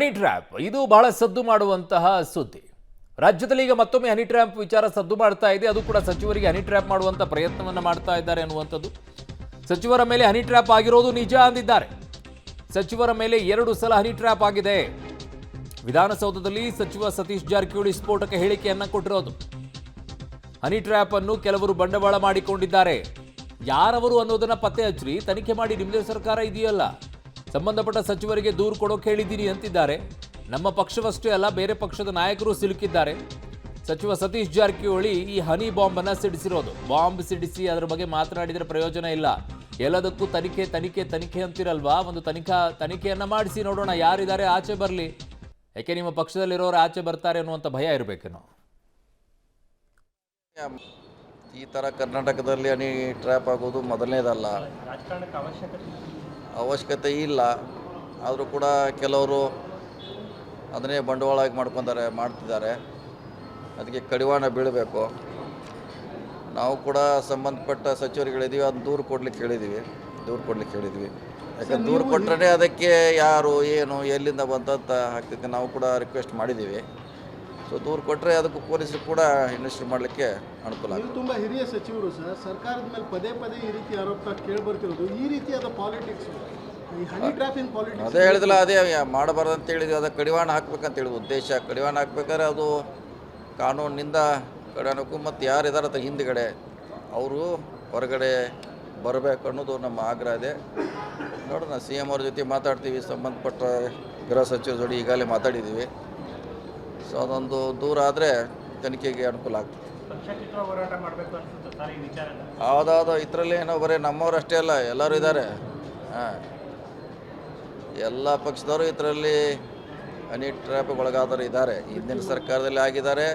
Honey trap ಇದು ಬಹಳ ಸದ್ದು ಮಾಡುವಂತಹ ಸುದ್ದಿ. ರಾಜ್ಯದಲ್ಲಿ ಈಗ ಮತ್ತೊಮ್ಮೆ ಹನಿ ಟ್ರ್ಯಾಪ್ ವಿಚಾರ ಸದ್ದು ಮಾಡ್ತಾ ಇದೆ. ಅದು ಕೂಡ ಸಚಿವರಿಗೆ ಹನಿ ಟ್ರ್ಯಾಪ್ ಮಾಡುವಂತ ಪ್ರಯತ್ನವನ್ನ ಮಾಡ್ತಾ ಇದ್ದಾರೆ ಅನ್ನುವಂಥದ್ದು. ಸಚಿವರ ಮೇಲೆ ಹನಿ ಟ್ರ್ಯಾಪ್ ಆಗಿರೋದು ನಿಜ ಅಂದಿದ್ದಾರೆ. ಸಚಿವರ ಮೇಲೆ 2 ಸಲ ಹನಿ ಟ್ರ್ಯಾಪ್ ಆಗಿದೆ. ವಿಧಾನಸೌಧದಲ್ಲಿ ಸಚಿವ ಸತೀಶ್ ಜಾರಕಿಹೊಳಿ ಸ್ಫೋಟಕ ಹೇಳಿಕೆಯನ್ನ ಕೊಟ್ಟಿರೋದು. ಹನಿ ಟ್ರ್ಯಾಪ್ ಅನ್ನು ಕೆಲವರು ಬಂಡವಾಳ ಮಾಡಿಕೊಂಡಿದ್ದಾರೆ. ಯಾರವರು ಅನ್ನೋದನ್ನ ಪತ್ತೆ ಹಚ್ಚಿ ತನಿಖೆ ಮಾಡಿ, ನಿಮ್ಮದೇ ಸರ್ಕಾರ ಇದೆಯಲ್ಲ, ಸಂಬಂಧಪಟ್ಟ ಸಚಿವರಿಗೆ ದೂರು ಕೊಡೋಕೆ ಹೇಳಿದ್ದೀನಿ ಅಂತಿದ್ದಾರೆ. ನಮ್ಮ ಪಕ್ಷವಷ್ಟೇ ಅಲ್ಲ, ಬೇರೆ ಪಕ್ಷದ ನಾಯಕರು ಸಿಲುಕಿದ್ದಾರೆ. ಸಚಿವ ಸತೀಶ್ ಜಾರಕಿಹೊಳಿ ಈ ಹನಿ ಬಾಂಬ್ ಅನ್ನ ಸಿಡಿಸಿರೋದು. ಬಾಂಬ್ ಸಿಡಿಸಿ ಅದರ ಬಗ್ಗೆ ಮಾತನಾಡಿದರೆ ಪ್ರಯೋಜನ ಇಲ್ಲ. ಎಲ್ಲದಕ್ಕೂ ತನಿಖೆ ತನಿಖೆ ತನಿಖೆ ಅಂತಿರಲ್ವಾ? ಒಂದು ತನಿಖೆಯನ್ನ ಮಾಡಿಸಿ ನೋಡೋಣ, ಯಾರಿದ್ದಾರೆ ಆಚೆ ಬರಲಿ. ಯಾಕೆ ನಿಮ್ಮ ಪಕ್ಷದಲ್ಲಿರೋರು ಆಚೆ ಬರ್ತಾರೆ ಅನ್ನುವಂಥ ಭಯ ಇರಬೇಕೇನೋ. ಈ ಥರ ಕರ್ನಾಟಕದಲ್ಲಿ ಹನಿ ಟ್ರ್ಯಾಪ್ ಆಗೋದು ಮೊದಲನೇದಲ್ಲ, ಅವಶ್ಯಕತೆ ಇಲ್ಲ. ಆದರೂ ಕೂಡ ಕೆಲವರು ಅದನ್ನೇ ಬಂಡವಾಳವಾಗಿ ಮಾಡ್ತಿದ್ದಾರೆ. ಅದಕ್ಕೆ ಕಡಿವಾಣ ಬೀಳಬೇಕು. ನಾವು ಕೂಡ ಸಂಬಂಧಪಟ್ಟ ಸಚಿವರುಗಳಿದ್ದೀವಿ, ಅದನ್ನು ದೂರು ಕೊಡ್ಲಿಕ್ಕೆ ಹೇಳಿದ್ವಿ. ಯಾಕಂದ್ರೆ ದೂರು ಕೊಟ್ಟರೆ ಅದಕ್ಕೆ ಯಾರು ಏನು ಎಲ್ಲಿಂದ ಬಂತಂತ ಆಗ್ತೈತೆ. ನಾವು ಕೂಡ ರಿಕ್ವೆಸ್ಟ್ ಮಾಡಿದ್ದೀವಿ. ಸೊ ದೂರು ಕೊಟ್ಟರೆ ಅದಕ್ಕೂ ಪೊಲೀಸರು ಕೂಡ ಇನ್ವೆಸ್ಟಿಗೇಟ್ ಮಾಡಲಿಕ್ಕೆ ಅನುಕೂಲ ಆಗುತ್ತೆ. ತುಂಬ ಹಿರಿಯ ಸಚಿವರು ಸರ್, ಸರ್ಕಾರದ ಮೇಲೆ ಪದೇ ಈ ರೀತಿ ಆರೋಪ ಕೇಳಿಬರ್ತಿರೋದು. ಈ ರೀತಿಯಾದ ಪಾಲಿಟಿಕ್ಸ್, ಈ ಹನಿ ಟ್ರ್ಯಾಪ್ ಇನ್ ಪಾಲಿಟಿಕ್ಸ್ ಅದೇ ಹೇಳಿದಿಲ್ಲ, ಅದೇ ಮಾಡಬಾರ್ದು ಅಂತ ಹೇಳಿದ್ವಿ. ಅದಕ್ಕೆ ಕಡಿವಾಣ ಹಾಕ್ಬೇಕಂತ ಹೇಳಿದ್ವಿ ಉದ್ದೇಶ. ಕಡಿವಾಣ ಹಾಕ್ಬೇಕಾದ್ರೆ ಅದು ಕಾನೂನಿನಿಂದ ಕಡಿವಾಣಕ್ಕೂ ಮತ್ತು ಯಾರಿದ್ದಾರೆ ಅದು ಹಿಂದುಗಡೆ ಅವರು ಹೊರಗಡೆ ಬರಬೇಕು ಅನ್ನೋದು ನಮ್ಮ ಆಗ್ರಹ ಇದೆ. ನೋಡೋಣ, CM ಅವ್ರ ಜೊತೆ ಮಾತಾಡ್ತೀವಿ, ಸಂಬಂಧಪಟ್ಟ ಗೃಹ ಸಚಿವರ ಜೊತೆ ಈಗಾಗಲೇ ಮಾತಾಡಿದ್ದೀವಿ. ಸೊ ಅದೊಂದು ದೂರ ಆದರೆ ತನಿಖೆಗೆ ಅನುಕೂಲ ಆಗ್ತದೆ. ಹೌದೌದು, ಇದರಲ್ಲಿ ಏನೋ ಬರೀ ನಮ್ಮವರಷ್ಟೇ ಅಲ್ಲ, ಎಲ್ಲರೂ ಇದ್ದಾರೆ. ಎಲ್ಲ ಪಕ್ಷದವರು ಇದರಲ್ಲಿ ಹನಿ ಟ್ರ್ಯಾಪ್ ಒಳಗಾದರು ಇದ್ದಾರೆ. ಹಿಂದಿನ ಸರ್ಕಾರದಲ್ಲಿ ಆಗಿದ್ದಾರೆ,